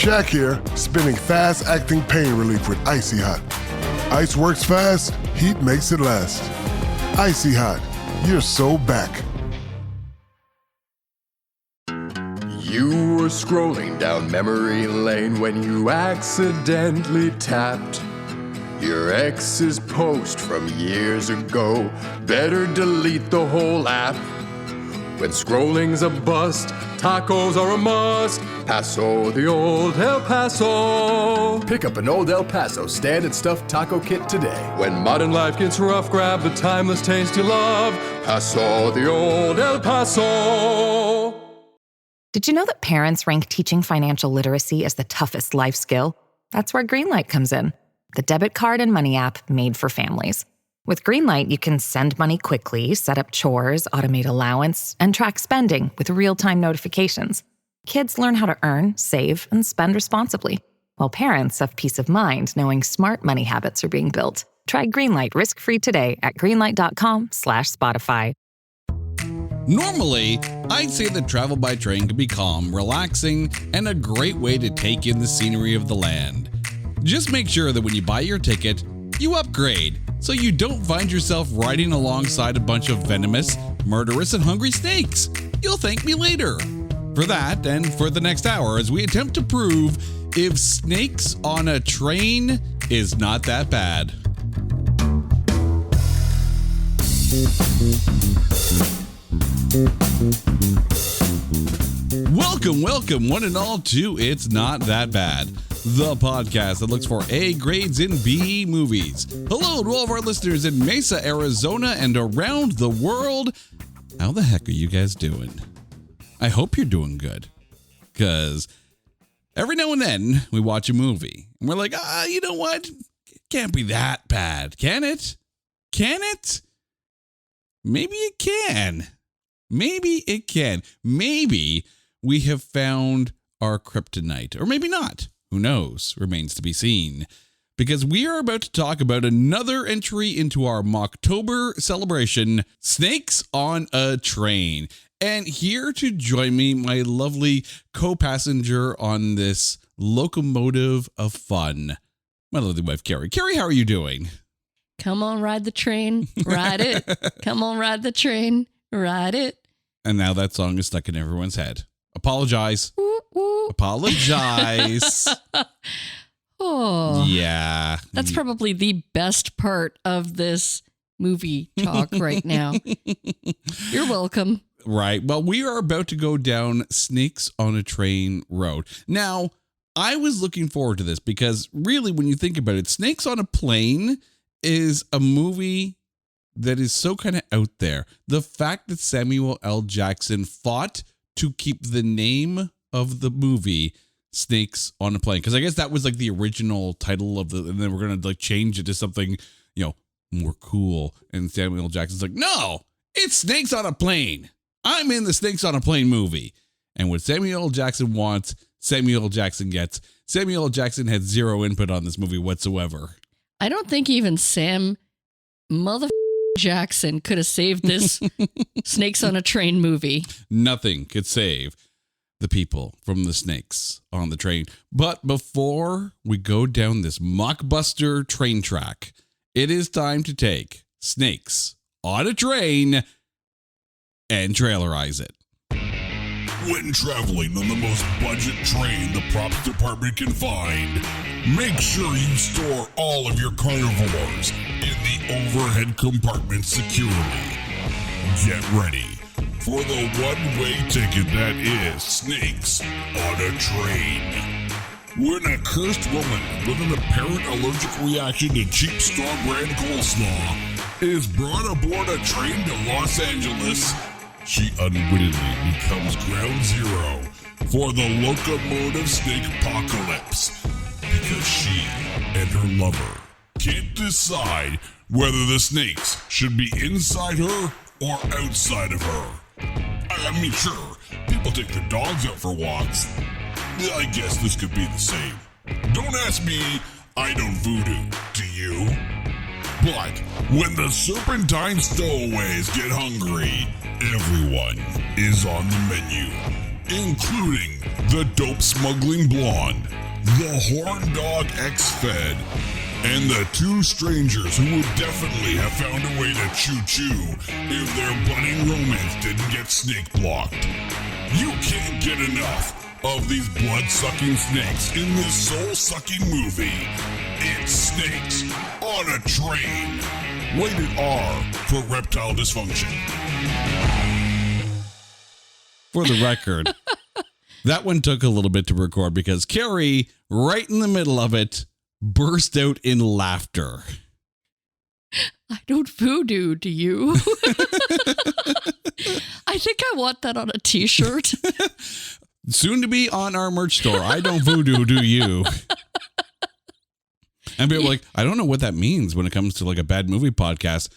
Shaq here, spinning fast-acting pain relief with Icy Hot. Ice works fast, heat makes it last. Icy Hot, you're so back. You were scrolling down memory lane when you accidentally tapped your ex's post from years ago. Better delete the whole app. When scrolling's a bust, tacos are a must. Paso, the old El Paso. Pick up an old El Paso standard stuffed taco kit today. When modern life gets rough, grab the timeless taste you love. Paso, the old El Paso. Did you know that parents rank teaching financial literacy as the toughest life skill? That's where Greenlight comes in, the debit card and money app made for families. With Greenlight, you can send money quickly, set up chores, automate allowance, and track spending with real-time notifications. Kids learn how to earn, save, and spend responsibly, while parents have peace of mind knowing smart money habits are being built. Try Greenlight risk-free today at greenlight.com/Spotify. Normally, I'd say that travel by train can be calm, relaxing, and a great way to take in the scenery of the land. Just make sure that when you buy your ticket, you upgrade so you don't find yourself riding alongside a bunch of venomous, murderous, and hungry snakes. You'll thank me later. For that, and for the next hour, as we attempt to prove if snakes on a train is not that bad. Welcome, one and all, to It's Not That Bad, the podcast that looks for A grades in B movies. Hello to all of our listeners in Mesa, Arizona, and around the world. How the heck are you guys doing? I hope you're doing good, because every now and then we watch a movie, and we're like, you know what? It can't be that bad, can it? Can it? Maybe it can. Maybe it can. Maybe we have found our kryptonite, or maybe not. Who knows? Remains to be seen. Because we are about to talk about another entry into our Mocktober celebration, Snakes on a Train. And here to join me, my lovely co-passenger on this locomotive of fun, my lovely wife, Carrie. Carrie, how are you doing? Come on, ride the train, ride it. Come on, ride the train, ride it. And now that song is stuck in everyone's head. Apologize. Ooh, ooh. Apologize. Oh, yeah. That's probably the best part of this movie talk right now. You're welcome. Right. Well, we are about to go down Snakes on a Train road. Now, I was looking forward to this because really, when you think about it, Snakes on a Plane is a movie that is so kind of out there. The fact that Samuel L. Jackson fought to keep the name of the movie Snakes on a Plane, because I guess that was like the original title of the, and then we're going to like change it to something, more cool. And Samuel L. Jackson's like, no, it's Snakes on a Plane. I'm in the Snakes on a Plane movie. And what Samuel L. Jackson wants, Samuel L. Jackson gets. Samuel L. Jackson had zero input on this movie whatsoever. I don't think even Sam Jackson could have saved this Snakes on a Train movie. Nothing could save the people from the snakes on the train. But before we go down this mockbuster train track, it is time to take Snakes on a Train and trailerize it. When traveling on the most budget train the props department can find, make sure you store all of your carnivores in the overhead compartment securely. Get ready for the one-way ticket that is Snakes on a Train. When a cursed woman with an apparent allergic reaction to cheap store brand coleslaw is brought aboard a train to Los Angeles, she unwittingly becomes ground zero for the locomotive snake apocalypse because she and her lover can't decide whether the snakes should be inside her or outside of her. I mean, sure, people take their dogs out for walks. I guess this could be the same. Don't ask me, I don't voodoo, do you? But when the serpentine stowaways get hungry, everyone is on the menu. including the dope smuggling blonde, the horn dog ex-fed, and the two strangers who would definitely have found a way to choo-choo if their budding romance didn't get snake blocked. You can't get enough of these blood-sucking snakes in this soul-sucking movie. It's Snakes on a Train. Rated R for reptile dysfunction. For the record, that one took a little bit to record because Carrie, right in the middle of it, burst out in laughter. I don't voodoo, do you? I think I want that on a t-shirt. Soon to be on our merch store. I don't voodoo, do you? And people are like, I don't know what that means when it comes to like a bad movie podcast.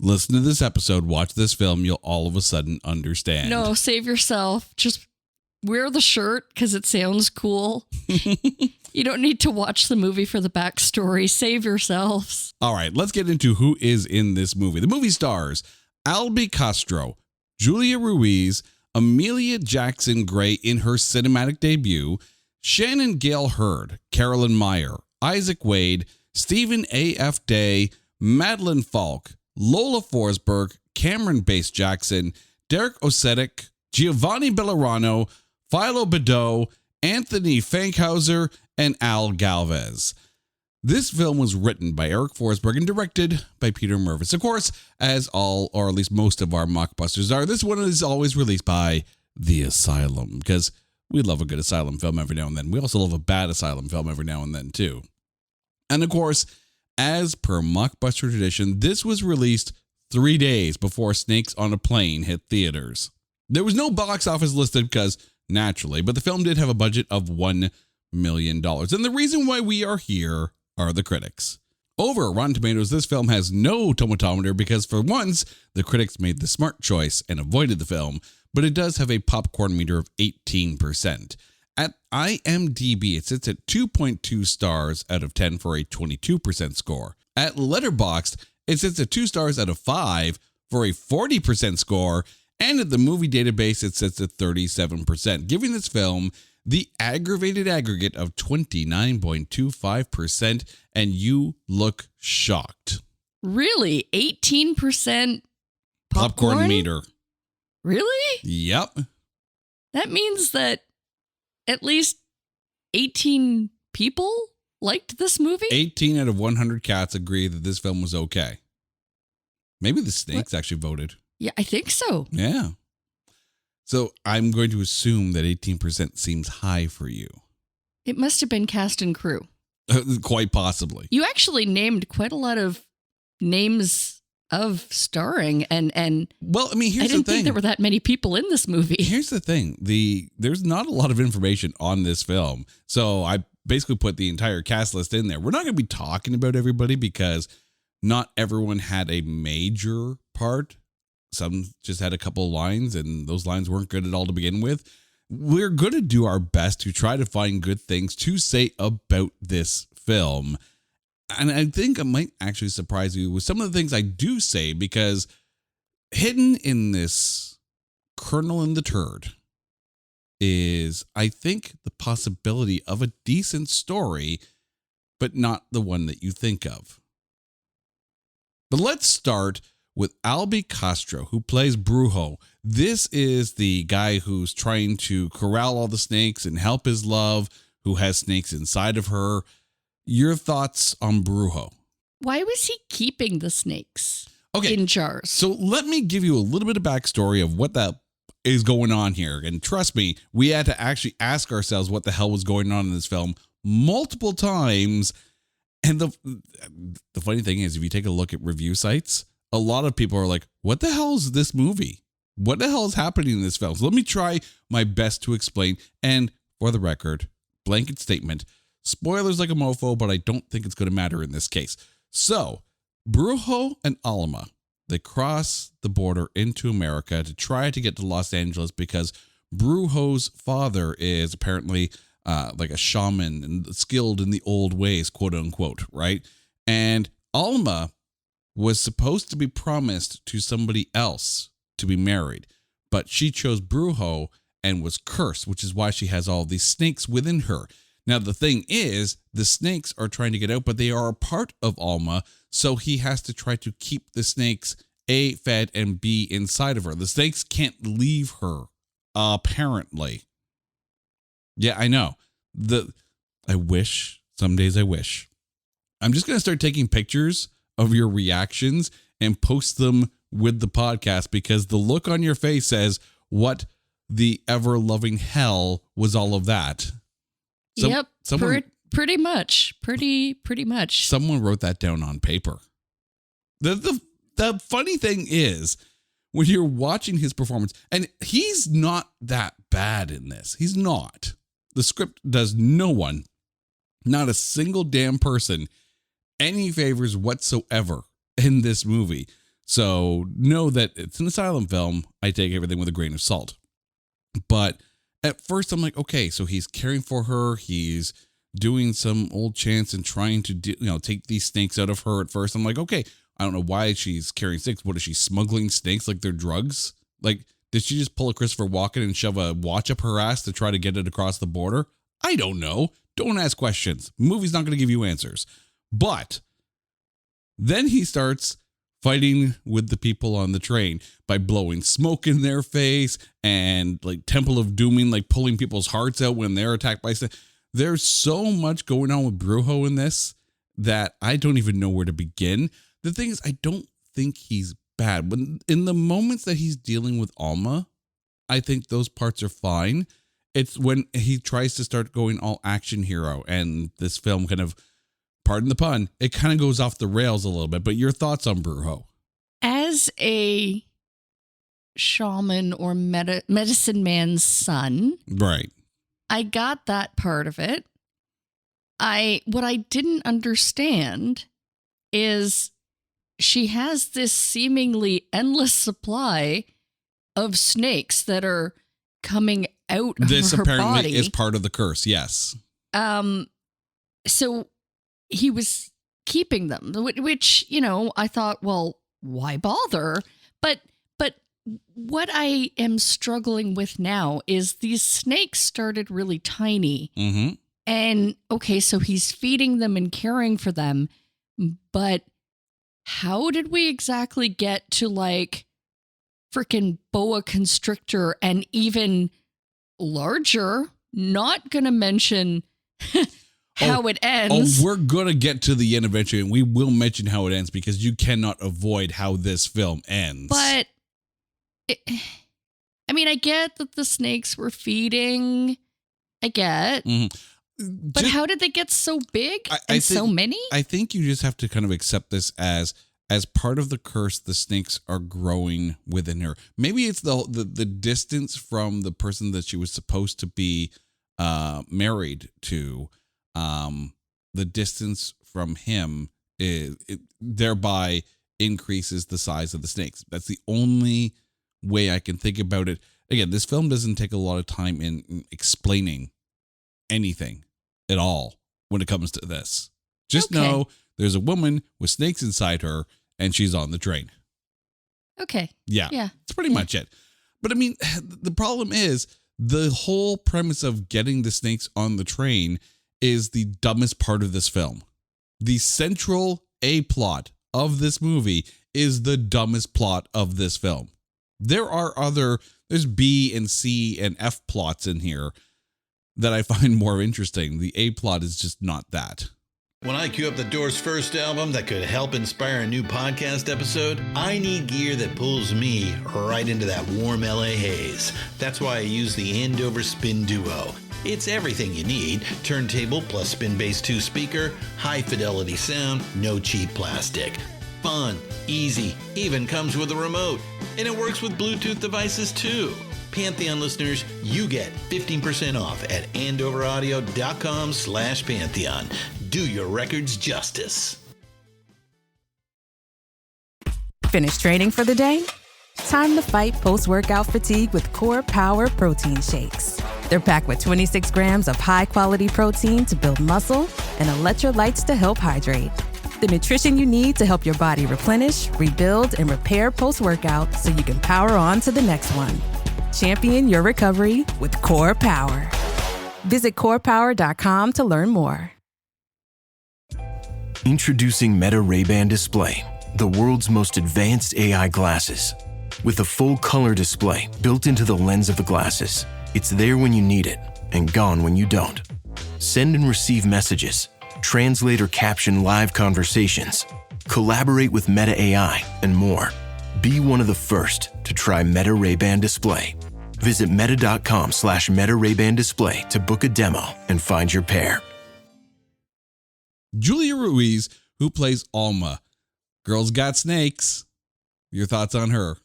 Listen to this episode, watch this film, you'll all of a sudden understand. No, save yourself. Just wear the shirt because it sounds cool. You don't need to watch the movie for the backstory. Save yourselves. All right, let's get into who is in this movie. The movie stars Albie Castro, Julia Ruiz, Amelia Jackson Gray in her cinematic debut, Shannon Gale Hurd, Carolyn Meyer, Isaac Wade, Stephen A.F. Day, Madeline Falk, Lola Forsberg, Cameron Bass Jackson, Derek Osetic, Giovanni Bellerano, Philo Beddoe, Anthony Fankhauser, and Al Galvez. This film was written by Eric Forsberg and directed by Peter Mervis. Of course, as all, or at least most of our mockbusters are, this one is always released by The Asylum, because we love a good Asylum film every now and then. We also love a bad Asylum film every now and then, too. And of course, as per mockbuster tradition, this was released 3 days before Snakes on a Plane hit theaters. There was no box office listed because, naturally, but the film did have a budget of $1 million. And the reason why we are here are the critics. Over Rotten Tomatoes, this film has no tomatometer because for once, the critics made the smart choice and avoided the film, but it does have a popcorn meter of 18%. At IMDb, it sits at 2.2 stars out of 10 for a 22% score. At Letterboxd, it sits at 2 stars out of 5 for a 40% score. And at the movie database, it sits at 37%, giving this film the aggravated aggregate of 29.25%, and you look shocked. Really? 18% Popcorn meter. Really? Yep. That means that at least 18 people liked this movie? 18 out of 100 cats agree that this film was okay. Maybe the snakes actually voted. Yeah, I think so. Yeah. So I'm going to assume that 18% seems high for you. It must have been cast and crew. Quite possibly. You actually named quite a lot of names of starring and well, I mean, here's I didn't the thing. think there were that many people in this movie. Here's the thing. There's not a lot of information on this film. So I basically put the entire cast list in there. We're not going to be talking about everybody because not everyone had a major part. Some just had a couple lines and those lines weren't good at all to begin with. We're going to do our best to try to find good things to say about this film. And I think I might actually surprise you with some of the things I do say, because hidden in this kernel in the turd is, I think, the possibility of a decent story, but not the one that you think of. But let's start with Albie Castro, who plays Brujo. This is the guy who's trying to corral all the snakes and help his love, who has snakes inside of her. Your thoughts on Brujo? Why was he keeping the snakes Okay, in jars? so let me give you a little bit of backstory of what that is going on here. And trust me, we had to actually ask ourselves what the hell was going on in this film multiple times. And the funny thing is, if you take a look at review sites, a lot of people are like, what the hell is this movie? What the hell is happening in this film? So let me try my best to explain. And for the record, blanket statement, spoilers like a mofo, but I don't think it's going to matter in this case. So Brujo and Alma, they cross the border into America to try to get to Los Angeles because Brujo's father is apparently like a shaman and skilled in the old ways, quote unquote, right? And Alma was supposed to be promised to somebody else to be married, but she chose Brujo and was cursed, which is why she has all these snakes within her. Now, the thing is, the snakes are trying to get out, but they are a part of Alma, so he has to try to keep the snakes, A, fed, and B, inside of her. The snakes can't leave her, apparently. Yeah, I know. Some days I wish. I'm just going to start taking pictures of your reactions and post them with the podcast, because the look on your face says, what the ever-loving hell was all of that? Pretty much. Someone wrote that down on paper. The funny thing is, when you're watching his performance, and he's not that bad in this. He's not. The script does no one, not a single damn person, any favors whatsoever in this movie. So know that it's an asylum film. I take everything with a grain of salt. But at first I'm like, okay, so he's caring for her. He's doing some old chants and trying to take these snakes out of her. At first I'm like, okay, I don't know why she's carrying snakes. What is she, smuggling snakes like they're drugs? Like, did she just pull a Christopher Walken and shove a watch up her ass to try to get it across the border? I don't know. Don't ask questions. Movie's not going to give you answers. But then he starts fighting with the people on the train by blowing smoke in their face and like Temple of Dooming, like pulling people's hearts out when they're attacked by snakes. There's so much going on with Brujo in this that I don't even know where to begin. The thing is, I don't think he's bad. When in the moments that he's dealing with Alma, I think those parts are fine. It's when he tries to start going all action hero, and this film kind of, pardon the pun, it kind of goes off the rails a little bit. But your thoughts on Brujo? As a shaman or medicine man's son, right? I got that part of it. What I didn't understand is she has this seemingly endless supply of snakes that are coming out of her body. This apparently is part of the curse, yes. So he was keeping them, which, I thought, well, why bother? But what I am struggling with now is these snakes started really tiny. Mm-hmm. And okay, so he's feeding them and caring for them, but how did we exactly get to like freaking boa constrictor and even larger? Not gonna mention how it ends. Oh, we're gonna get to the end eventually, and we will mention how it ends because you cannot avoid how this film ends. But I get that the snakes were feeding. I get. Mm-hmm. But how did they get so big and so many? I think you just have to kind of accept this as part of the curse. The snakes are growing within her. Maybe it's the distance from the person that she was supposed to be married to. The distance from him thereby increases the size of the snakes. That's the only way I can think about it. Again, this film doesn't take a lot of time in explaining anything at all when it comes to this. Just know there's a woman with snakes inside her and she's on the train. Okay. Yeah. That's pretty much it. But the problem is the whole premise of getting the snakes on the train is the dumbest part of this film. The central A plot of this movie is the dumbest plot of this film. There's B and C and F plots in here that I find more interesting. The A plot is just not that. When I queue up the Doors' first album that could help inspire a new podcast episode, I need gear that pulls me right into that warm LA haze. That's why I use the Andover Spin Duo. It's everything you need. Turntable plus Spin Bass 2 speaker, high fidelity sound, no cheap plastic. Fun, easy, even comes with a remote. And it works with Bluetooth devices too. Pantheon listeners, you get 15% off at andoveraudio.com/Pantheon. Do your records justice. Finished training for the day? Time to fight post-workout fatigue with Core Power Protein Shakes. They're packed with 26 grams of high-quality protein to build muscle and electrolytes to help hydrate. The nutrition you need to help your body replenish, rebuild, and repair post-workout so you can power on to the next one. Champion your recovery with Core Power. Visit corepower.com to learn more. Introducing Meta Ray-Ban Display, the world's most advanced AI glasses. With a full color display built into the lens of the glasses, it's there when you need it and gone when you don't. Send and receive messages, translate or caption live conversations, collaborate with Meta AI, and more. Be one of the first to try Meta Ray-Ban Display. Visit meta.com/Meta Ray-Ban Display to book a demo and find your pair. Julia Ruiz, who plays Alma. Girl's got snakes. Your thoughts on her?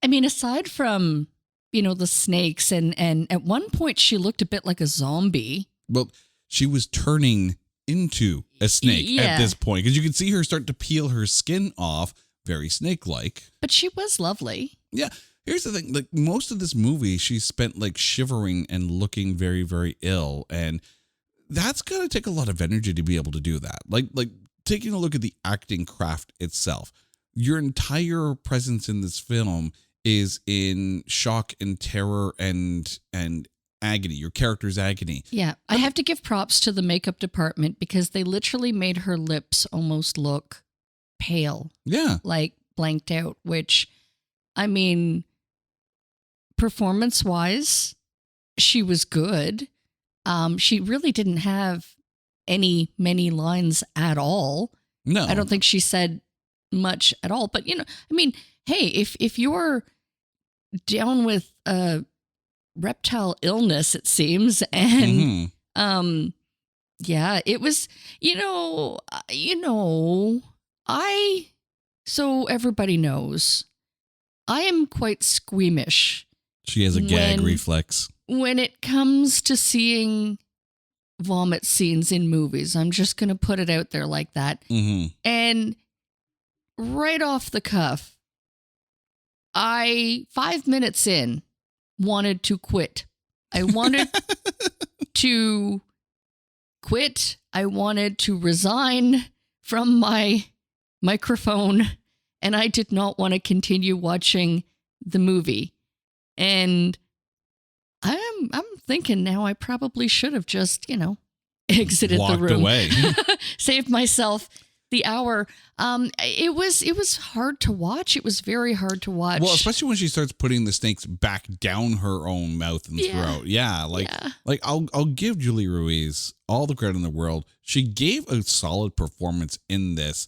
I mean, aside from, the snakes and at one point she looked a bit like a zombie. Well, she was turning into a snake at this point because you can see her start to peel her skin off, very snake-like. But she was lovely. Yeah. Here's the thing, like most of this movie, she spent like shivering and looking very, very ill. And that's going to take a lot of energy to be able to do that. Like taking a look at the acting craft itself, your entire presence in this film is in shock and terror and agony, your character's agony. Yeah. I have to give props to the makeup department because they literally made her lips almost look pale. Yeah. Like blanked out, which, I mean, performance-wise, she was good. She really didn't have many lines at all. No. I don't think she said much at all. But, I mean, hey, if you're down with reptile illness, it seems, and yeah, it was, so everybody knows, I am quite squeamish. She has a gag reflex. When it comes to seeing vomit scenes in movies, I'm just going to put it out there like that. Mm-hmm. And right off the cuff, 5 minutes in, wanted to quit. I wanted to quit. I wanted to resign from my microphone, and I did not want to continue watching the movie. And I'm thinking now I probably should have just, exited Walked the room. Away. Saved myself the hour. It was hard to watch. It was very hard to watch. Well, especially when she starts putting the snakes back down her own mouth and throat. Yeah, like I'll give Julie Ruiz all the credit in the world. She gave a solid performance in this.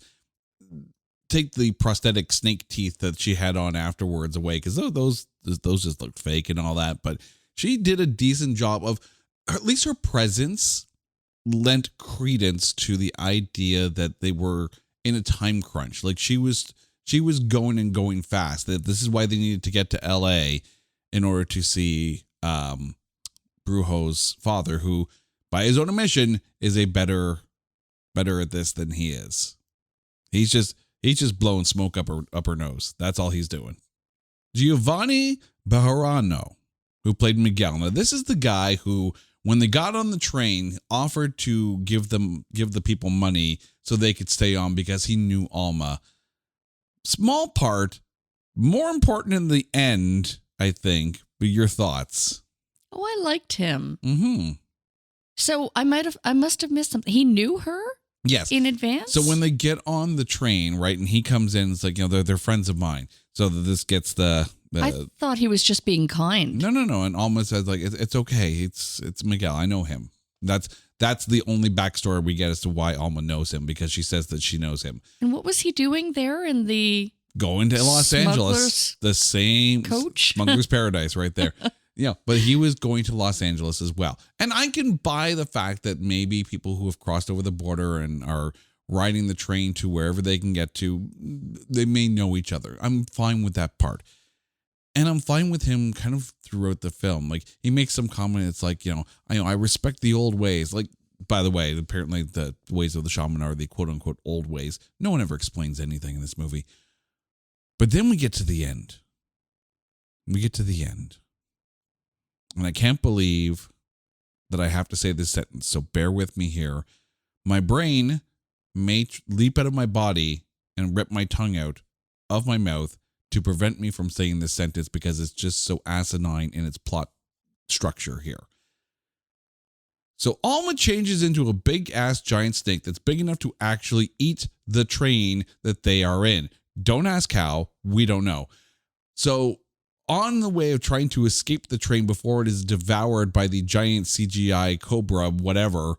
Take the prosthetic snake teeth that she had on afterwards away, because those just looked fake and all that. But she did a decent job of, at least her presence lent credence to the idea that they were in a time crunch. Like she was going fast. That this is why they needed to get to LA in order to see Brujo's father, who, by his own admission, is a better at this than he is. He's just blowing smoke up her nose. That's all he's doing. Giovanni Bejarano, who played Miguel. Now, this is the guy who, when they got on the train, offered to give the people money so they could stay on because he knew Alma. Small part, more important in the end, I think. But your thoughts? Oh, I liked him. Mm-hmm. So I must have missed something. He knew her? Yes. In advance? So when they get on the train, right, and he comes in, it's like, they're friends of mine. So that this gets the I thought he was just being kind. No. And Alma says, like, it's okay. It's Miguel. I know him. That's the only backstory we get as to why Alma knows him, because she says that she knows him. And what was he doing there in the going to Los Angeles? The same coach? Smuggler's Paradise right there. Yeah, but he was going to Los Angeles as well. And I can buy the fact that maybe people who have crossed over the border and are riding the train to wherever they can get to, they may know each other. I'm fine with that part. And I'm fine with him kind of throughout the film. Like, he makes some comment. It's like, I respect the old ways. Like, by the way, apparently the ways of the shaman are the quote unquote old ways. No one ever explains anything in this movie. But then we get to the end. And I can't believe that I have to say this sentence, so bear with me here. My brain may leap out of my body and rip my tongue out of my mouth to prevent me from saying this sentence because it's just so asinine in its plot structure here. So Alma changes into a big ass giant snake that's big enough to actually eat the train that they are in. Don't ask how, we don't know. So on the way of trying to escape the train before it is devoured by the giant CGI cobra, whatever,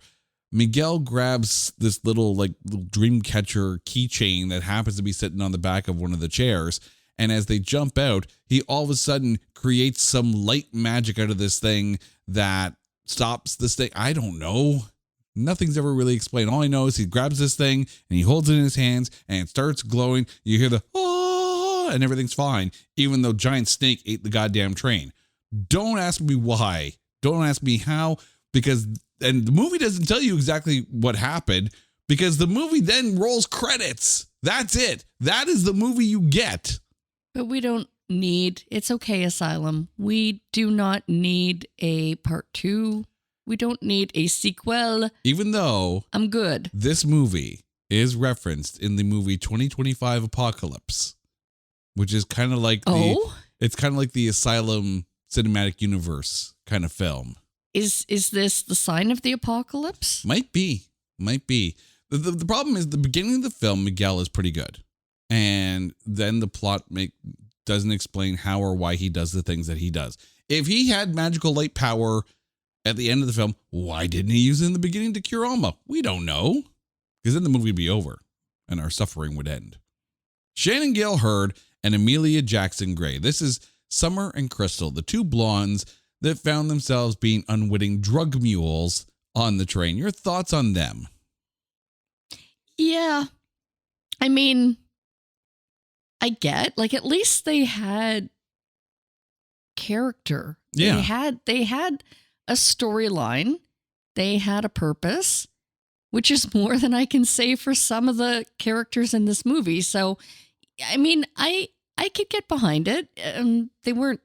Miguel grabs this little dream catcher keychain that happens to be sitting on the back of one of the chairs. And as they jump out, he all of a sudden creates some light magic out of this thing that stops the snake. I don't know. Nothing's ever really explained. All I know is he grabs this thing and he holds it in his hands and it starts glowing. You hear the oh, and everything's fine, even though giant snake ate the goddamn train. Don't ask me why. Don't ask me how, and the movie doesn't tell you exactly what happened because the movie then rolls credits. That's it. That is the movie you get. But we don't need, it's okay, Asylum. We do not need a part 2. We don't need a sequel. Even though I'm good. This movie is referenced in the movie 2025 Apocalypse, which is kind of like it's kind of like the Asylum cinematic universe kind of film. Is this the sign of the apocalypse? Might be. The problem is the beginning of the film, Miguel is pretty good. And then the plot doesn't explain how or why he does the things that he does. If he had magical light power at the end of the film, why didn't he use it in the beginning to cure Alma? We don't know. Because then the movie would be over and our suffering would end. Shannon Gale Hurd and Amelia Jackson Gray. This is Summer and Crystal, the two blondes that found themselves being unwitting drug mules on the train. Your thoughts on them? Yeah. I mean, I get, at least they had character. Yeah. They had a storyline. They had a purpose, which is more than I can say for some of the characters in this movie. So, I mean, I could get behind it. They weren't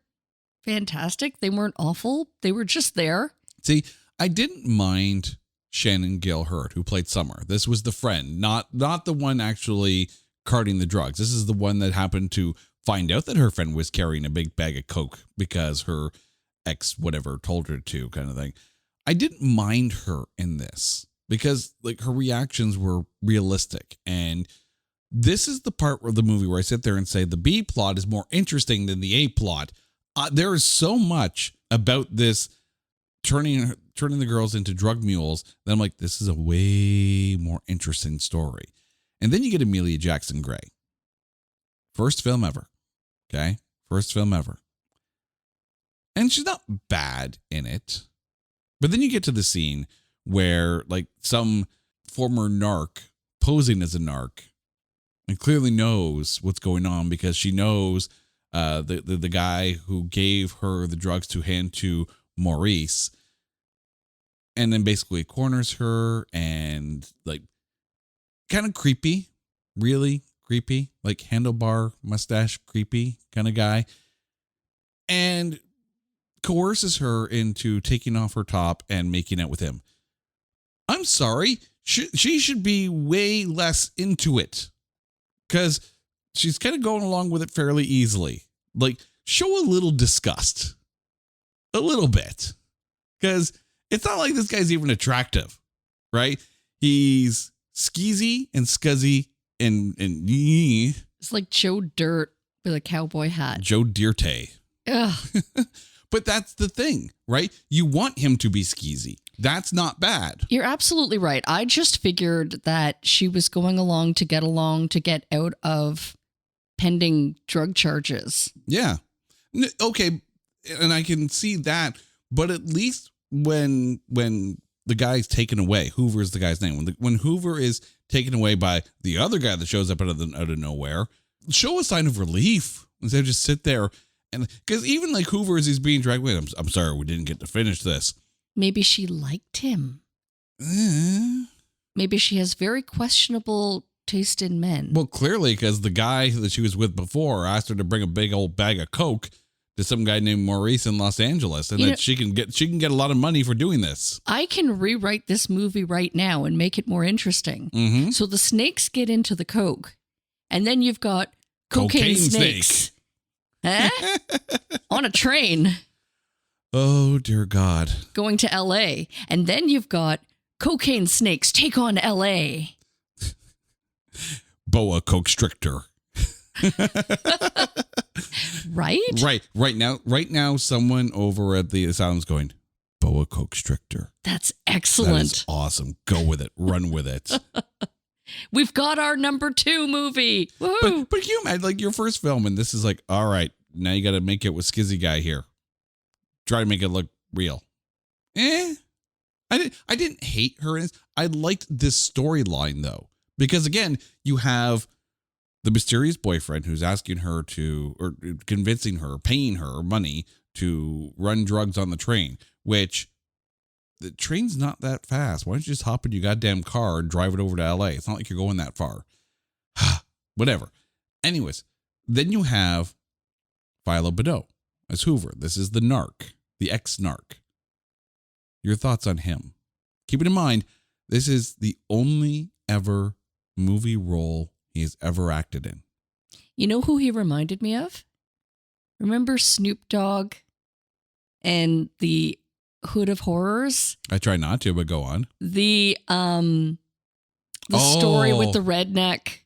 fantastic. They weren't awful. They were just there. See, I didn't mind Shannon Gale Hurd, who played Summer. This was the friend, not the one actually carting the drugs. This is the one that happened to find out that her friend was carrying a big bag of coke because her ex whatever told her to, kind of thing. I didn't mind her in this because her reactions were realistic. And this is the part of the movie where I sit there and say the B plot is more interesting than the A plot. There is so much about this turning the girls into drug mules that I'm like, this is a way more interesting story. And then you get Amelia Jackson Gray. First film ever. Okay? First film ever. And she's not bad in it. But then you get to the scene where some former narc posing as a narc and clearly knows what's going on because she knows the guy who gave her the drugs to hand to Maurice, and then basically corners her and kind of creepy, really creepy, handlebar mustache creepy kind of guy, and coerces her into taking off her top and making out with him. I'm sorry, she should be way less into it because she's kind of going along with it fairly easily. Show a little disgust. A little bit. Because it's not like this guy's even attractive, right? He's skeezy and scuzzy and it's like Joe Dirt with a cowboy hat. Joe Dirte. Ugh. But that's the thing, right? You want him to be skeezy. That's not bad. You're absolutely right. I just figured that she was going along to get out of pending drug charges. Yeah. Okay. And I can see that. But at least when the guy's taken away, Hoover is the guy's name. When Hoover is taken away by the other guy that shows up out of nowhere, show a sign of relief instead of just sit there. And because even Hoover, as he's being dragged away, I'm sorry, we didn't get to finish this. Maybe she liked him. Maybe she has very questionable taste in men. Well, clearly, because the guy that she was with before asked her to bring a big old bag of coke to some guy named Maurice in Los Angeles, and that she can get a lot of money for doing this. I can rewrite this movie right now and make it more interesting. Mm-hmm. So the snakes get into the coke, and then you've got cocaine snakes Eh? On a train. Oh, dear God. Going to LA. And then you've got cocaine snakes take on LA. Boa constrictor. Right? Right now, someone over at the asylum's going, boa constrictor. That's excellent. That is awesome. Go with it. Run with it. We've got our number 2 movie. Woohoo! But you imagine, like, your first film, and this is like, all right, now you got to make it with Skizzy Guy here. Try to make it look real. I didn't hate her. I liked this storyline, though, because again, you have the mysterious boyfriend who's asking her to, or convincing her, paying her money to run drugs on the train, which the train's not that fast. Why don't you just hop in your goddamn car and drive it over to LA? It's not like you're going that far. Whatever. Anyways, then you have Philo Badeau as Hoover. This is the narc, the ex-narc. Your thoughts on him? Keep in mind, this is the only ever movie role he has ever acted in. You know who he reminded me of? Remember Snoop Dogg and the Hood of Horrors? I try not to, but go on. The story with the redneck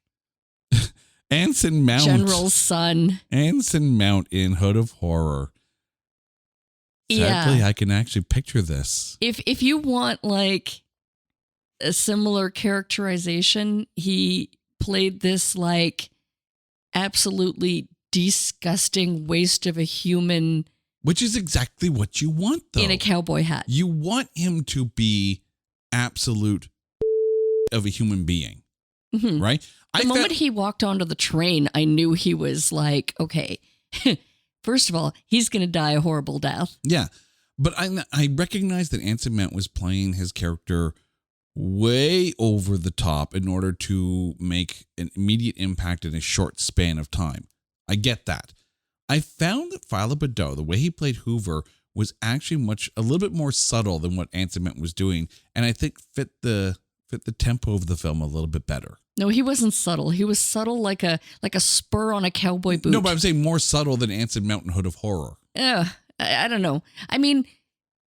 Anson Mount. general's son. Anson Mount in Hood of Horror. Sadly, I can actually picture this. If you want like a similar characterization, he played this like absolutely disgusting waste of a human. Which is exactly what you want, though. In a cowboy hat. You want him to be absolute of a human being, right? The moment he walked onto the train, I knew he was like, okay, first of all, he's going to die a horrible death. Yeah. But I recognize that Anson Mount was playing his character way over the top in order to make an immediate impact in a short span of time. I get that. I found that Philo Badeau, the way he played Hoover, was actually a little bit more subtle than what Anson Mount was doing, and I think fit the tempo of the film a little bit better. No, he wasn't subtle. He was subtle like a spur on a cowboy boot. No, but I'm saying more subtle than Anson Mount in Hood of Horror. I don't know. I mean,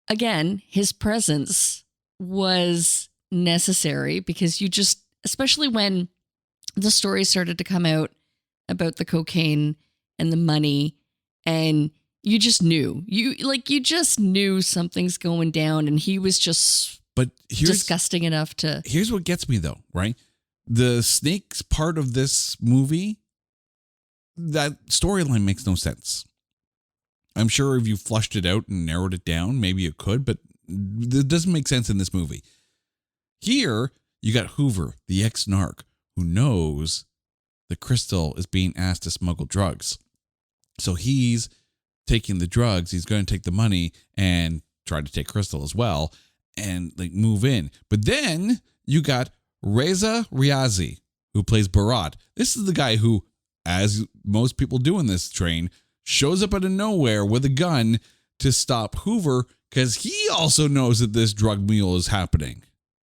again, his presence was necessary because you just, especially when the story started to come out about the cocaine and the money, and you just knew. You just knew something's going down, and he was just disgusting enough to. Here's what gets me though, right? The snakes part of this movie, that storyline makes no sense. I'm sure if you flushed it out and narrowed it down, maybe it could, but it doesn't make sense in this movie. Here, you got Hoover, the ex-narc, who knows that Crystal is being asked to smuggle drugs. So he's taking the drugs, he's going to take the money and try to take Crystal as well and like move in. But then you got Reza Riazi, who plays Barat. This is the guy who, as most people do in this train, shows up out of nowhere with a gun to stop Hoover because he also knows that this drug mule is happening.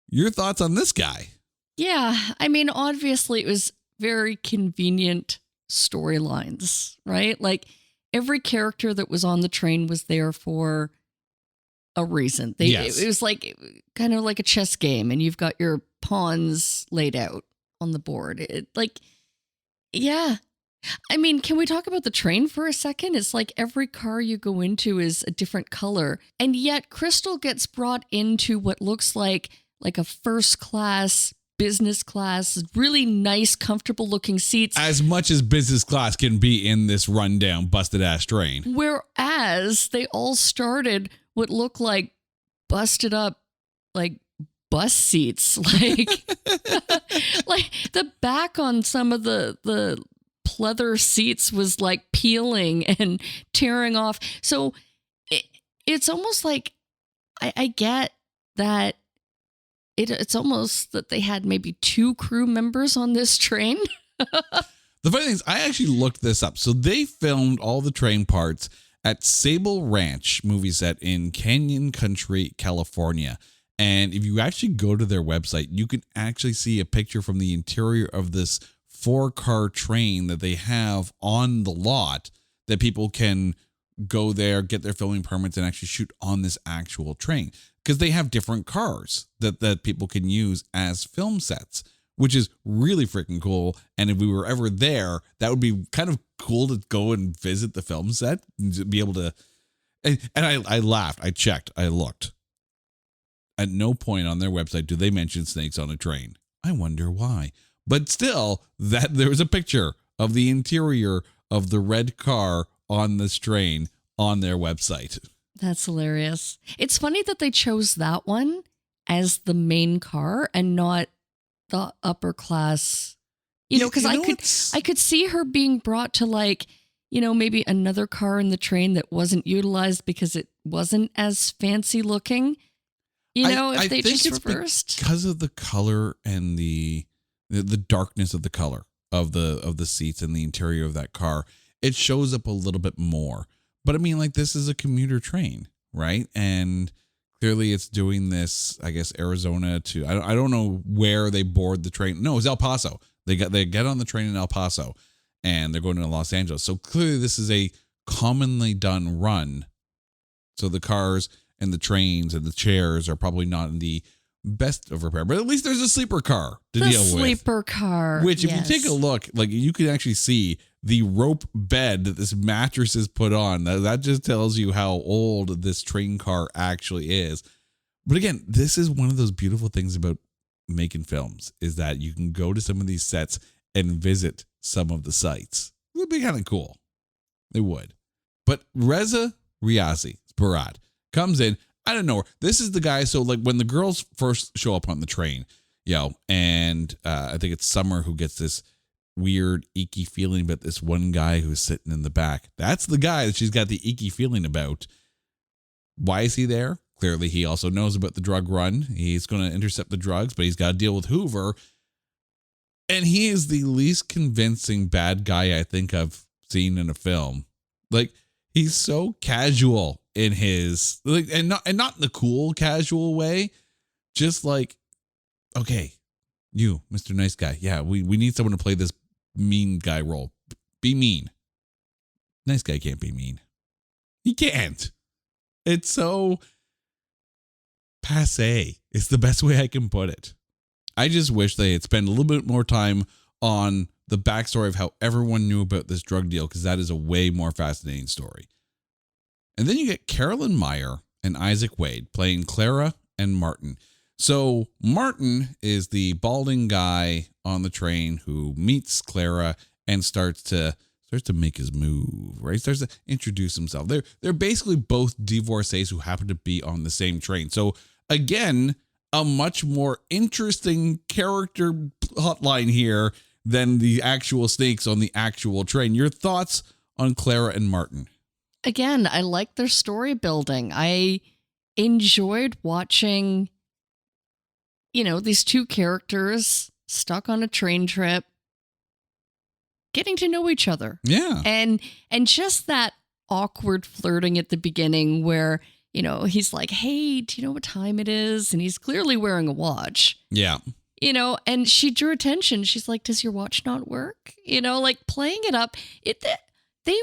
Your thoughts on this guy? Yeah, I mean, obviously it was very convenient storylines, right? Like every character that was on the train was there for a reason. It was like kind of like a chess game, and you've got your pawns laid out on the board. Yeah. I mean, can we talk about the train for a second? It's like every car you go into is a different color, and yet Crystal gets brought into what looks like a first class, business class, really nice, comfortable looking seats. As much as business class can be in this rundown, busted ass train. Whereas they all started what looked like busted up, like bus seats, like like the back on some of the pleather seats was like peeling and tearing off. So it's almost like I get that. It's almost that they had maybe 2 crew members on this train. The funny thing is, I actually looked this up. So they filmed all the train parts at Sable Ranch movie set in Canyon Country, California. And if you actually go to their website, you can actually see a picture from the interior of this 4-car train that they have on the lot that people can go there, get their filming permits, and actually shoot on this actual train. Because they have different cars that people can use as film sets, which is really freaking cool. And if we were ever there, that would be kind of cool to go and visit the film set and to be able to. And I laughed. I checked. I looked. At no point on their website do they mention snakes on a train. I wonder why. But still, that there was a picture of the interior of the red car on this train on their website. That's hilarious. It's funny that they chose that one as the main car and not the upper class, because I could see her being brought to like, maybe another car in the train that wasn't utilized because it wasn't as fancy looking. If they just reversed because of the color and the darkness of the color of the seats and the interior of that car, it shows up a little bit more. But I mean, like, this is a commuter train, right? And clearly it's doing this, I guess, Arizona to, I don't know where they board the train. No, it's El Paso. They get on the train in El Paso and they're going to Los Angeles. So clearly this is a commonly done run. So the cars and the trains and the chairs are probably not in the best of repair, but at least there's a sleeper car to deal with. The sleeper car. Which, if you take a look, like, you can actually see the rope bed that this mattress is put on. That just tells you how old this train car actually is. But again, this is one of those beautiful things about making films, is that you can go to some of these sets and visit some of the sites. It would be kind of cool. They would. But Reza Riazi, Barat, comes in out of nowhere. This is the guy. So, like, when the girls first show up on the train, and I think it's Summer who gets this weird, icky feeling about this one guy who's sitting in the back. That's the guy that she's got the icky feeling about. Why is he there? Clearly, he also knows about the drug run. He's going to intercept the drugs, but he's got to deal with Hoover. And he is the least convincing bad guy I think I've seen in a film. Like, he's so casual in his, like, and not in the cool casual way. Just like, okay, you, Mr. Nice Guy. Yeah, we need someone to play this mean guy role. Be mean. Nice guy can't be mean. He can't. It's so passé. It's the best way I can put it. I just wish they had spent a little bit more time on the backstory of how everyone knew about this drug deal, because that is a way more fascinating story. And then you get Carolyn Meyer and Isaac Wade playing Clara and Martin. So Martin is the balding guy on the train who meets Clara and starts to make his move, right? Starts to introduce himself. They're basically both divorcees who happen to be on the same train. So again, a much more interesting character hotline here than the actual snakes on the actual train. Your thoughts on Clara and Martin? Again, I like their story building. I enjoyed watching, these two characters stuck on a train trip, getting to know each other. Yeah. And just that awkward flirting at the beginning where, he's like, hey, do you know what time it is? And he's clearly wearing a watch. Yeah. And she drew attention. She's like, does your watch not work? Like playing it up. They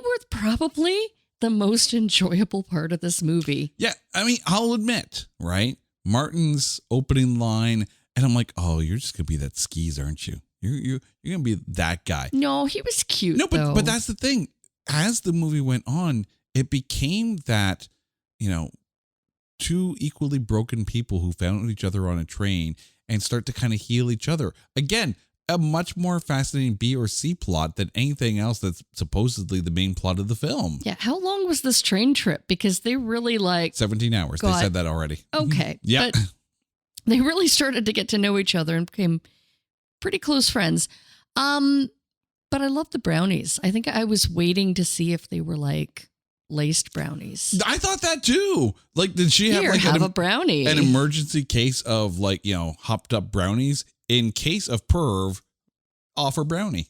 were probably the most enjoyable part of this movie. Yeah. I mean, I'll admit, right? Martin's opening line, and I'm like, oh, you're just going to be that skis, aren't you? You're going to be that guy. No, he was cute. No, but that's the thing. As the movie went on, it became that, two equally broken people who found each other on a train and start to kind of heal each other. Again, a much more fascinating B or C plot than anything else that's supposedly the main plot of the film. Yeah. How long was this train trip? Because they really 17 hours. They said that already. Okay. Yeah. But they really started to get to know each other and became pretty close friends. But I love the brownies. I think I was waiting to see if they were laced brownies. I thought that too. Like, did she have a brownie? An emergency case of hopped up brownies? In case of perv, offer brownie.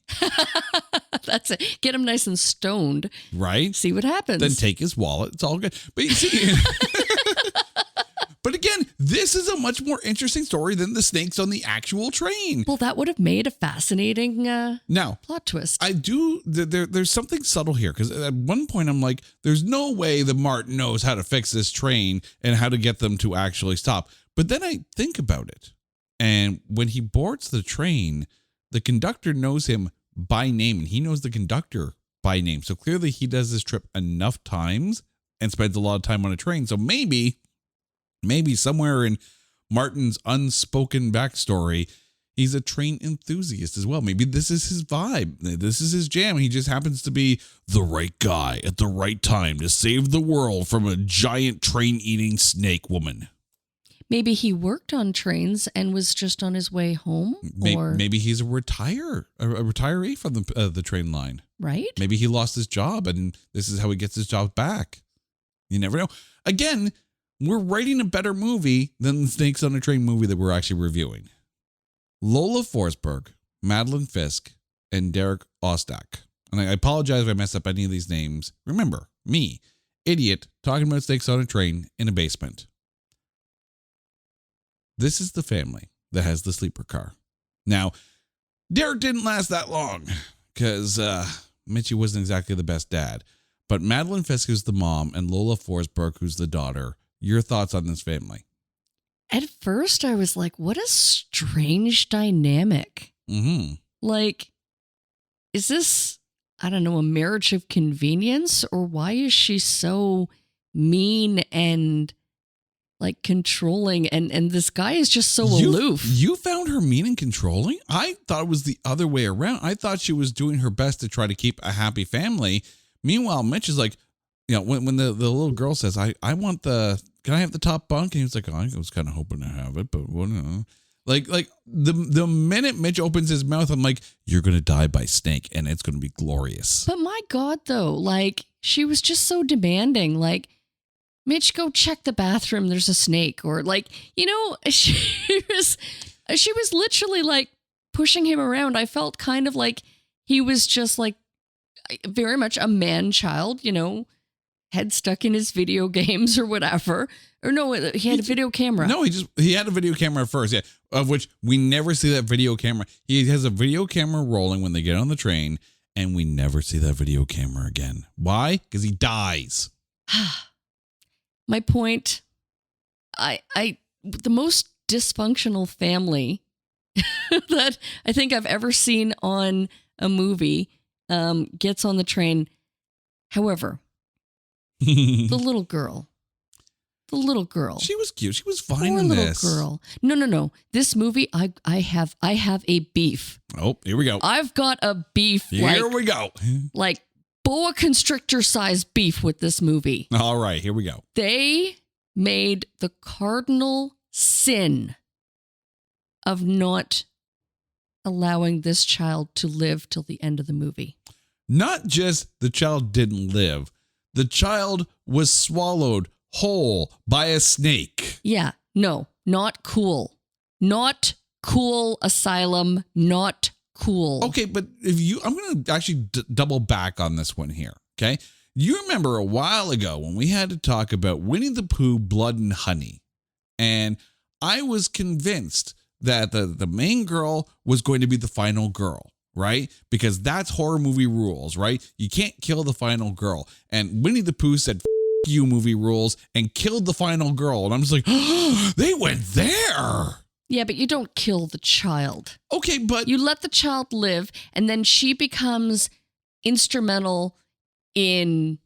That's it. Get him nice and stoned. Right. See what happens. Then take his wallet. It's all good. But you see, But again, this is a much more interesting story than the snakes on the actual train. Well, that would have made a fascinating plot twist. I do. There's something subtle here, because at one point I'm like, there's no way that Martin knows how to fix this train and how to get them to actually stop. But then I think about it. And when he boards the train, the conductor knows him by name, and he knows the conductor by name. So clearly he does this trip enough times and spends a lot of time on a train. So maybe somewhere in Martin's unspoken backstory, he's a train enthusiast as well. Maybe this is his vibe. This is his jam. He just happens to be the right guy at the right time to save the world from a giant train-eating snake woman. Maybe he worked on trains and was just on his way home. Maybe he's a retiree from the train line. Right? Maybe he lost his job and this is how he gets his job back. You never know. Again, we're writing a better movie than the Snakes on a Train movie that we're actually reviewing. Lola Forsberg, Madeline Fisk, and Derek Ostak. And I apologize if I mess up any of these names. Remember, me, idiot, talking about Snakes on a Train in a basement. This is the family that has the sleeper car. Now, Derek didn't last that long because Mitchie wasn't exactly the best dad. But Madeline Fisk is the mom and Lola Forsberg, who's the daughter. Your thoughts on this family? At first, I was like, what a strange dynamic. Mm-hmm. Like, is this, I don't know, a marriage of convenience? Or why is she so mean and like controlling? And this guy is just so aloof. You found her mean and controlling? I thought it was the other way around. I thought she was doing her best to try to keep a happy family. Meanwhile, Mitch is like, when the little girl says, can I have the top bunk? And he was like, I was kind of hoping to have it, but what? Like the minute Mitch opens his mouth, I'm like, you're going to die by snake and it's going to be glorious. But my God, though, like she was just so demanding. Like, Mitch, go check the bathroom. There's a snake. Or like, she was literally like pushing him around. I felt kind of like he was just like very much a man child, head stuck in his video games or whatever. Or no, he had a video camera. No, he had a video camera first, yeah, of which we never see that video camera. He has a video camera rolling when they get on the train, and we never see that video camera again. Why? Because he dies. My point, the most dysfunctional family that I think I've ever seen on a movie gets on the train. However, the little girl. She was cute. She was fine in this. Poor little girl. No. This movie, I have a beef. Oh, here we go. I've got a beef. Here we go. Like boa constrictor size beef with this movie. All right, here we go. They made the cardinal sin of not allowing this child to live till the end of the movie. Not just the child didn't live, the child was swallowed whole by a snake. Yeah, no, not cool. Not cool, Asylum, not cool. Okay, but I'm going to actually double back on this one here, okay? You remember a while ago when we had to talk about Winnie the Pooh, Blood and Honey, and I was convinced that the main girl was going to be the final girl, right? Because that's horror movie rules, right? You can't kill the final girl. And Winnie the Pooh said, you movie rules, and killed the final girl. And I'm just like, oh, they went there. Yeah, but you don't kill the child. Okay, but you let the child live, and then she becomes instrumental in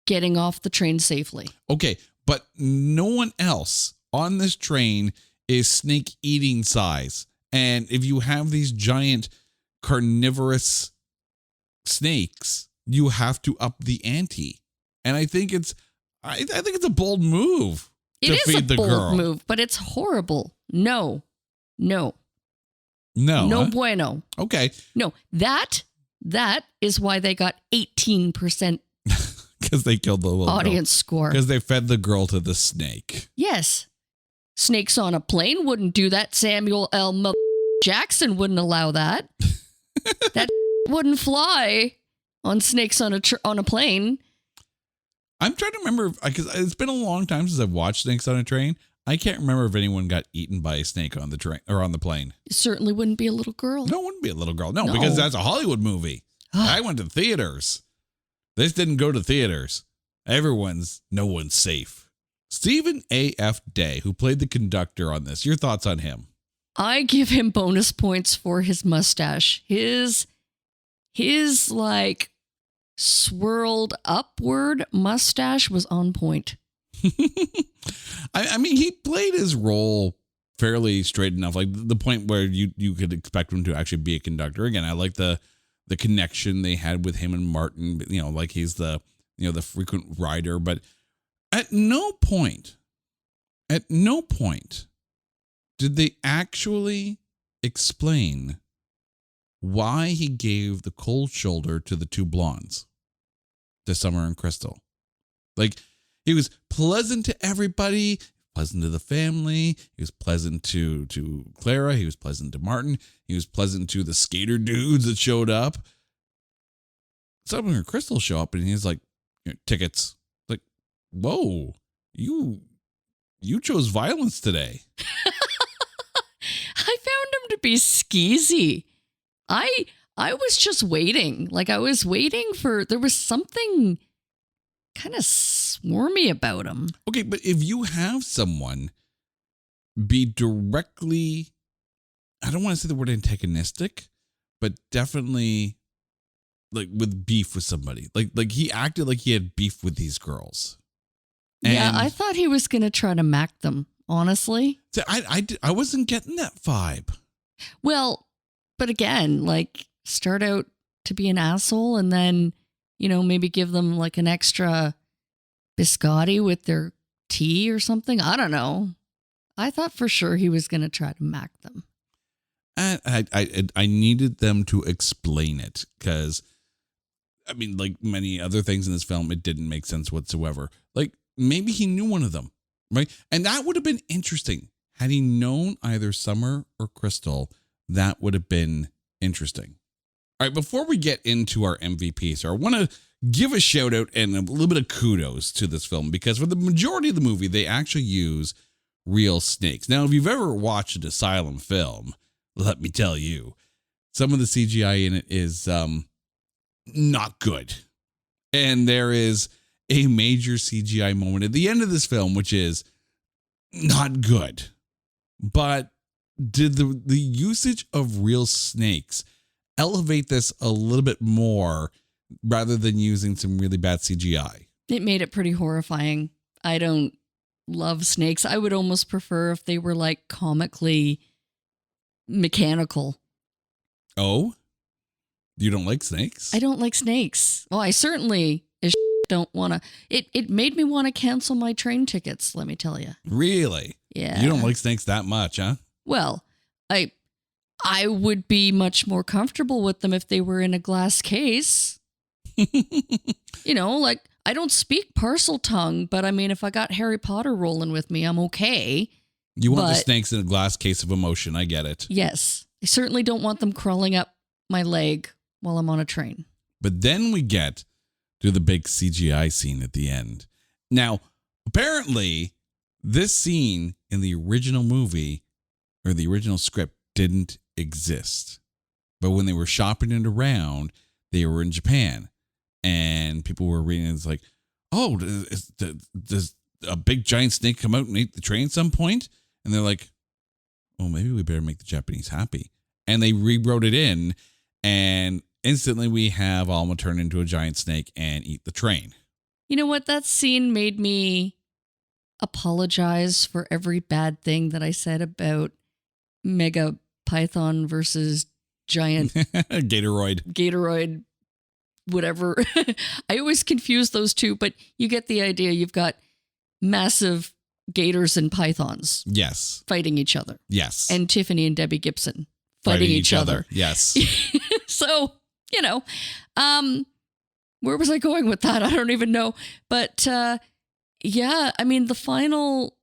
getting off the train safely. Okay, but no one else on this train is snake eating size. And if you have these giant carnivorous snakes, you have to up the ante. And I think it's a bold move to feed the girl. It is a bold move, but it's horrible. No huh? Bueno. Okay. No, that is why they got 18% because they killed the little audience score. Because they fed the girl to the snake. Yes. Snakes on a Plane wouldn't do that. Samuel L. Jackson wouldn't allow that. That wouldn't fly on Snakes on a Plane. I'm trying to remember, because it's been a long time since I've watched Snakes on a Train. I can't remember if anyone got eaten by a snake on the train or on the plane. It certainly wouldn't be a little girl. No, it wouldn't be a little girl. No, because that's a Hollywood movie. I went to theaters. This didn't go to theaters. No one's safe. Stephen A.F. Day, who played the conductor on this. Your thoughts on him? I give him bonus points for his mustache. His like swirled upward mustache was on point. I mean, he played his role fairly straight enough, like the point where you could expect him to actually be a conductor. Again, I like the connection they had with him and Martin, like he's the frequent rider, but at no point did they actually explain why he gave the cold shoulder to the two blondes, to Summer and Crystal. Like, he was pleasant to everybody, pleasant to the family. He was pleasant to Clara. He was pleasant to Martin. He was pleasant to the skater dudes that showed up. Summer and Crystal show up, and he's like, tickets. Like, whoa, you chose violence today. I found him to be skeezy. I was just waiting. Like, I was waiting there was something kind of swarmy about him. Okay, but if you have someone be directly, I don't want to say the word antagonistic, but definitely like with beef with somebody. Like he acted like he had beef with these girls. Yeah, I thought he was going to try to mac them, honestly. So I wasn't getting that vibe. Well, but again, like, start out to be an asshole and then, maybe give them like an extra biscotti with their tea or something. I don't know. I thought for sure he was going to try to mac them. And I needed them to explain it because, I mean, like many other things in this film, it didn't make sense whatsoever. Like, maybe he knew one of them, right? And that would have been interesting. Had he known either Summer or Crystal, that would have been interesting. All right, before we get into our MVP, so I want to give a shout out and a little bit of kudos to this film because for the majority of the movie, they actually use real snakes. Now, if you've ever watched an Asylum film, let me tell you, some of the CGI in it is not good. And there is a major CGI moment at the end of this film, which is not good. But did the usage of real snakes elevate this a little bit more rather than using some really bad CGI? It made it pretty horrifying. I don't love snakes. I would almost prefer if they were like comically mechanical. Oh? You don't like snakes? I don't like snakes. Well, I certainly don't want to. It made me want to cancel my train tickets, let me tell you. Really? Yeah. You don't like snakes that much, huh? Well, I would be much more comfortable with them if they were in a glass case. Like, I don't speak parcel tongue, but I mean, if I got Harry Potter rolling with me, I'm okay. You want the snakes in a glass case of emotion. I get it. Yes. I certainly don't want them crawling up my leg while I'm on a train. But then we get to the big CGI scene at the end. Now, apparently, this scene in the original movie or the original script didn't exist. But when they were shopping it around, they were in Japan. And people were reading, it's like, oh, does a big giant snake come out and eat the train at some point? And they're like, oh, maybe we better make the Japanese happy. And they rewrote it in, and instantly we have Alma turn into a giant snake and eat the train. You know what? That scene made me apologize for every bad thing that I said about Mega Python versus giant Gatoroid, whatever. I always confuse those two, but you get the idea. You've got massive gators and pythons. Yes. Fighting each other. Yes. And Tiffany and Debbie Gibson fighting each other. Yes. So, where was I going with that? I don't even know. But yeah, I mean, the final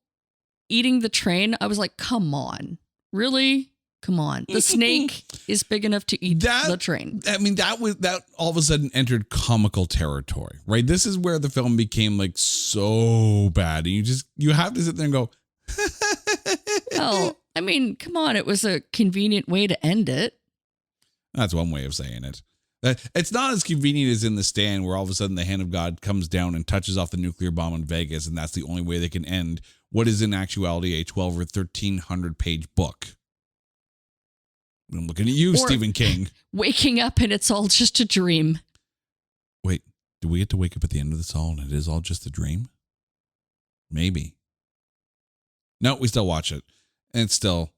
eating the train, I was like, come on. Really? Come on. The snake is big enough to eat the train. I mean, that all of a sudden entered comical territory, right? This is where the film became like so bad. And you have to sit there and go, Well, I mean, come on. It was a convenient way to end it. That's one way of saying it. It's not as convenient as in The Stand, where all of a sudden the hand of God comes down and touches off the nuclear bomb in Vegas, and that's the only way they can end what is in actuality a 12 or 1,300 page book. I'm looking at you, Stephen King. Waking up and it's all just a dream. Wait, do we get to wake up at the end of this all and it is all just a dream? Maybe. No, we still watch it. And it's still,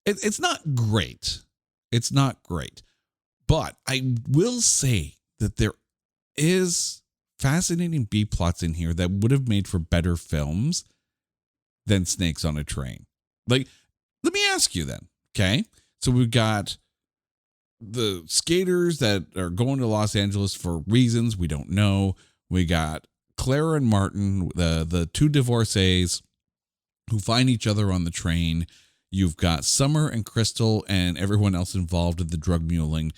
it's not great. It's not great. But I will say that there is fascinating B plots in here that would have made for better films than Snakes on a Train. Like, let me ask you then, okay? So we've got the skaters that are going to Los Angeles for reasons we don't know. We got Clara and Martin, the two divorcees who find each other on the train. You've got Summer and Crystal and everyone else involved in the drug muling.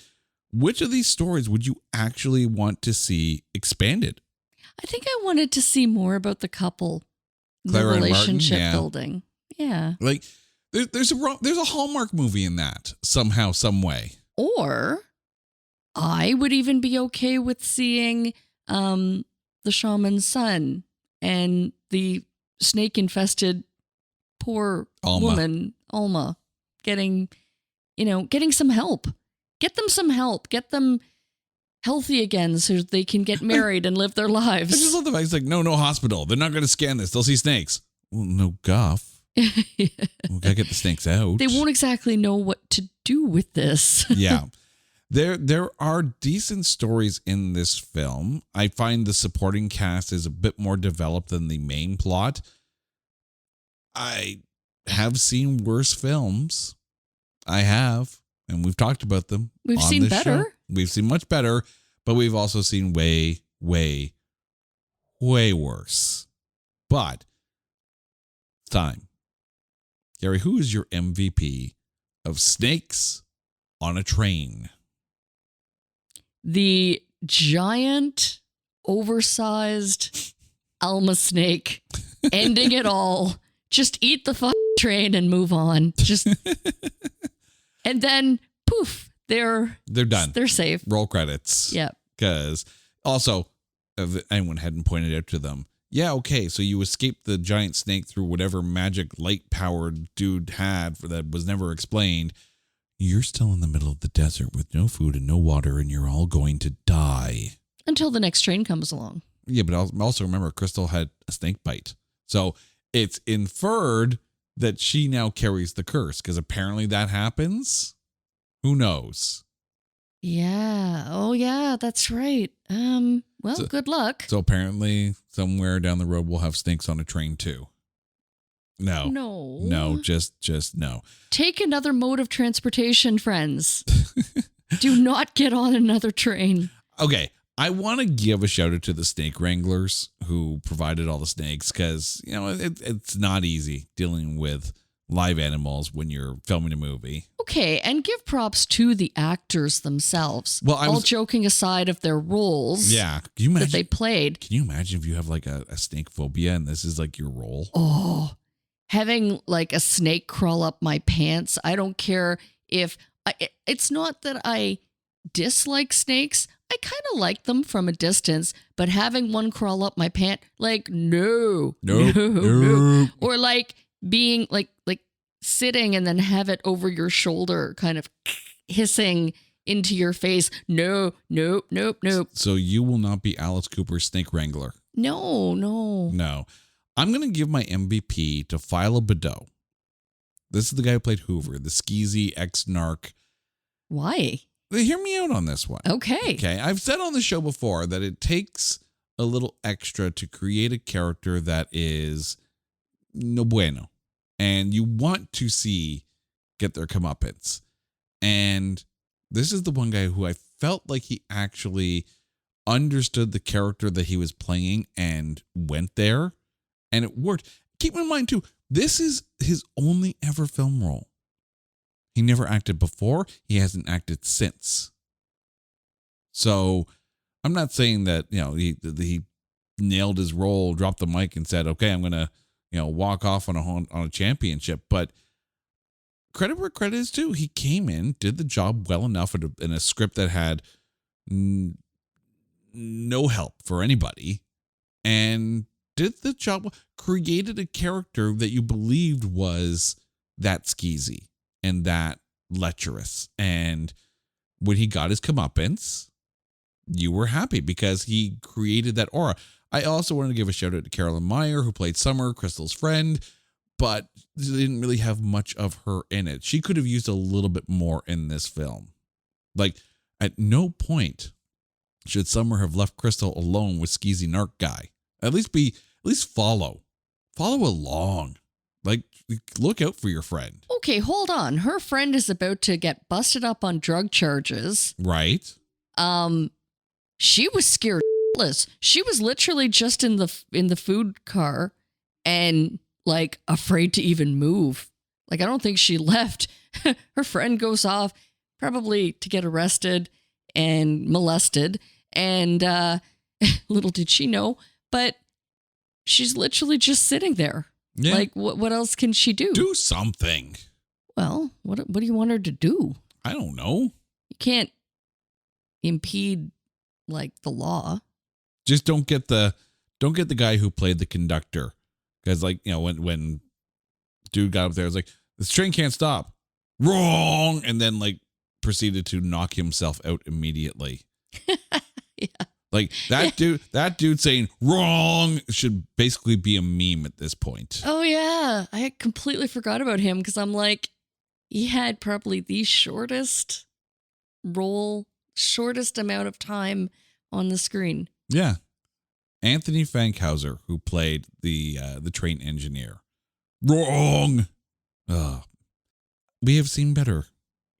Which of these stories would you actually want to see expanded? I think I wanted to see more about the couple, Clara the and Martin, relationship yeah. building. Yeah. Like there's a Hallmark movie in that somehow, some way. Or I would even be okay with seeing the shaman's son and the snake-infested poor woman, Alma, getting some help. Get them some help. Get them healthy again so they can get married and live their lives. I just love the fact it's like, no hospital. They're not going to scan this. They'll see snakes. Well, no guff. We gotta get the snakes out. They won't exactly know what to do with this. Yeah. There are decent stories in this film. I find the supporting cast is a bit more developed than the main plot. I have seen worse films. I have, and we've talked about them. We've seen better. Show. We've seen much better, but we've also seen way, way, way worse. But it's time. Gary, who is your MVP of Snakes on a Train? The giant, oversized Alma snake ending it all. Just eat the train and move on. Just and then poof, they're done. They're safe. Roll credits. Yeah. Because also, if anyone hadn't pointed out to them, yeah, okay, so you escaped the giant snake through whatever magic light-powered dude had that was never explained. You're still in the middle of the desert with no food and no water, and you're all going to die. Until the next train comes along. Yeah, but also remember, Crystal had a snake bite. So it's inferred that she now carries the curse, because apparently that happens. Who knows? Yeah. Oh, yeah, that's right. Well, good luck. So apparently somewhere down the road we'll have Snakes on a Train too. No, just no. Take another mode of transportation, friends. Do not get on another train. Okay, I want to give a shout out to the snake wranglers who provided all the snakes, because it's not easy dealing with live animals when you're filming a movie. Okay, and give props to the actors themselves. Well, all joking aside of their roles. Yeah, can you imagine that they played? Can you imagine if you have like a snake phobia and this is like your role? Oh, having like a snake crawl up my pants. I don't care if it's not that I dislike snakes. I kind of like them from a distance, but having one crawl up my pant, like no. Or like being like sitting and then have it over your shoulder, kind of hissing into your face. Nope. So you will not be Alice Cooper's snake wrangler. No. I'm going to give my MVP to Philo Beddoe. This is the guy who played Hoover, the skeezy ex-narc. Why? Hear me out on this one. Okay. I've said on the show before that it takes a little extra to create a character that is no bueno. And you want to see get their comeuppance. And this is the one guy who I felt like he actually understood the character that he was playing and went there. And it worked. Keep in mind, too, this is his only ever film role. He never acted before. He hasn't acted since. So I'm not saying that, he nailed his role, dropped the mic and said, okay, I'm going to walk off on a championship. But credit where credit is due. He came in, did the job well enough in a script that had no help for anybody, and did the job, created a character that you believed was that skeezy and that lecherous. And when he got his comeuppance, you were happy because he created that aura. I also wanted to give a shout out to Carolyn Meyer, who played Summer, Crystal's friend, but didn't really have much of her in it. She could have used a little bit more in this film. Like, at no point should Summer have left Crystal alone with skeezy narc guy. At least follow along. Like, look out for your friend. Okay, hold on. Her friend is about to get busted up on drug charges. Right. She was scared shitless. She was literally just in the food car and like afraid to even move. Like, I don't think she left. Her friend goes off probably to get arrested and molested. And little did she know, but she's literally just sitting there. Yeah. Like, what else can she do? Do something. Well, what do you want her to do? I don't know. You can't impede like the law. Just don't get the guy who played the conductor, because like, when dude got up there, it was like, this train can't stop. Wrong, and then like proceeded to knock himself out immediately. Yeah. Like that dude saying wrong should basically be a meme at this point. Oh yeah, I completely forgot about him because I'm like, he had probably the shortest amount of time on the screen. Yeah. Anthony Fankhauser, who played the train engineer. Wrong. We have seen better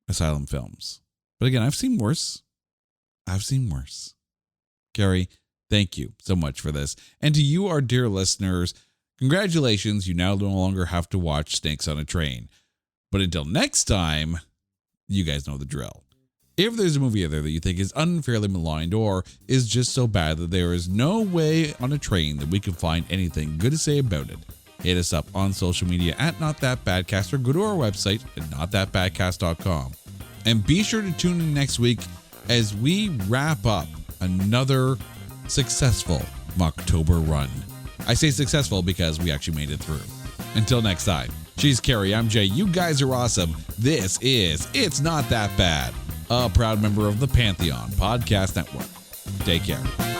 asylum films. But again, I've seen worse. Gary, thank you so much for this. And to you, our dear listeners, congratulations. You now no longer have to watch Snakes on a Train. But until next time, you guys know the drill. If there's a movie out there that you think is unfairly maligned or is just so bad that there is no way on a train that we can find anything good to say about it, hit us up on social media at NotThatBadcast or go to our website at NotThatBadcast.com. And be sure to tune in next week as we wrap up another successful Mocktober run. I say successful because we actually made it through. Until next time, she's Carrie, I'm Jay. You guys are awesome. This is It's Not That Bad, a proud member of the Pantheon Podcast Network. Take care.